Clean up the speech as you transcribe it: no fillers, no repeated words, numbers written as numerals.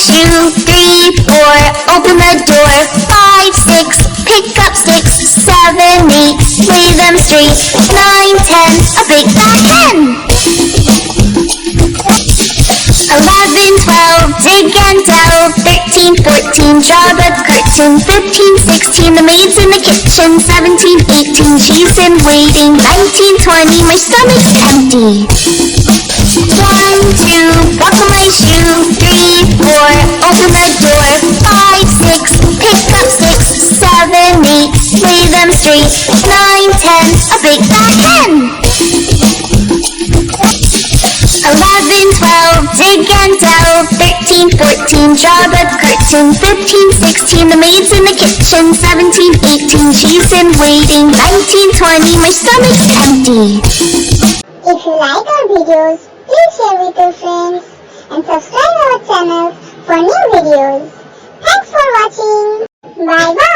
shoe. 3, 4, open the door. 5, 6, pick up sticks. 7, 8, lay them straight. 9, 10, a big fat hen. 11, 12, dig and delve. 13, 14, draw the curtain. 15, 16, the maid's in the kitchen. 17, 18, she's in waiting. 19, 20, my stomach's empty. 1, 2, walk on my shoe. 3, 4, open the door. 5, 6, pick up sticks. 7, 8, lay them straight. 9, 10, a big fat hen. 11, 12, dig and delve. 13, 14, draw the curtain. 15, 16, the maid's in the kitchen. 17, 18, she's in waiting. 19, 20, my stomach's empty. If you like our videos, please share with your friends and subscribe our channel for new videos. Thanks for watching. Bye bye.